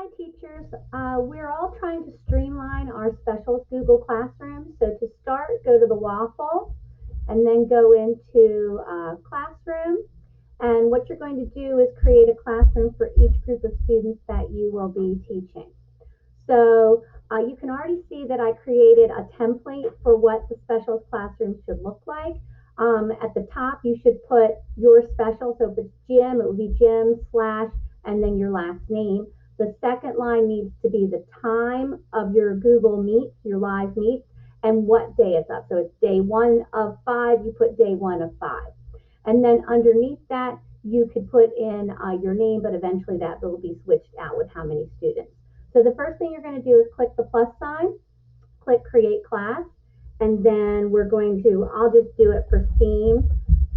Hi teachers, we're all trying to streamline our specials Google Classroom. So to start, go to the waffle and then go into Classroom. And what you're going to do is create a classroom for each group of students that you will be teaching. So you can already see that I created a template for what the specials classroom should look like. At the top, you should put your special. So if it's Jim, it would be Jim slash and then your last name. The second line needs to be the time of your Google Meets, your live meets, and what day it's up. So it's day 1 of 5, you put day 1 of 5. And then underneath that, you could put in your name, but eventually that will be switched out with how many students. So the first thing you're going to do is click the plus sign, click create class, and then we're going to, I'll just do it for STEAM,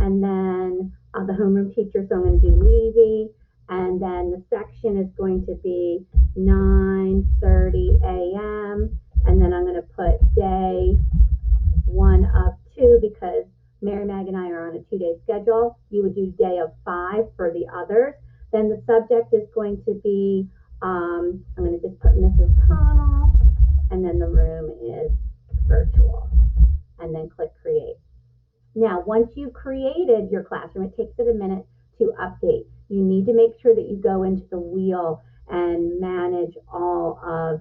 and then the homeroom teacher, so I'm going to do Levy, and then the section is going to be 9:30 a.m., and then I'm going to put day 1 of 2 because Mary Mag and I are on a 2-day schedule. You would do day of 5 for the others. Then the subject is going to be, I'm going to just put Mrs. Connell, and then the room is virtual, and then click create. Now, once you've created your classroom, it takes it a minute to update. You need to make sure that you go into the wheel and manage all of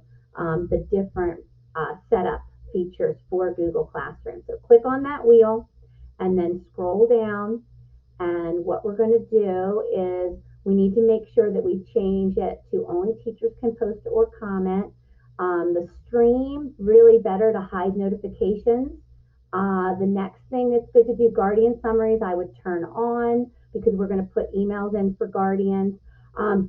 the different setup features for Google Classroom. So click on that wheel and then scroll down. And what we're going to do is we need to make sure that we change it to only teachers can post or comment. The stream, really better to hide notifications. The next thing that's good to do, guardian summaries, I would turn on because we're going to put emails in for guardians.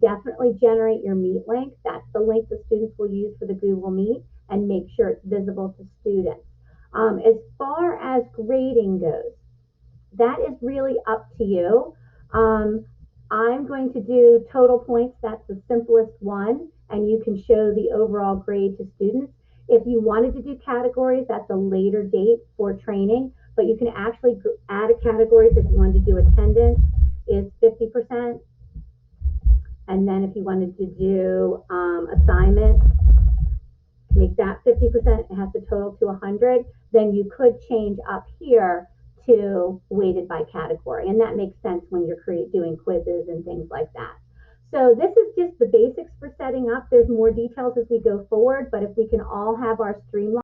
Definitely generate your Meet link. That's the link the students will use for the Google Meet, and make sure it's visible to students. As far as grading goes, that is really up to you. I'm going to do total points. That's the simplest one, and you can show the overall grade to students. If you wanted to do categories, that's a later date for training, but you can actually add a category. So if you wanted to do attendance, is 50%. And then if you wanted to do assignment, make that 50%, it has to total to 100, then you could change up here to weighted by category. And that makes sense when you're doing quizzes and things like that. So this is just the basics for setting up. There's more details as we go forward, but if we can all have our streamline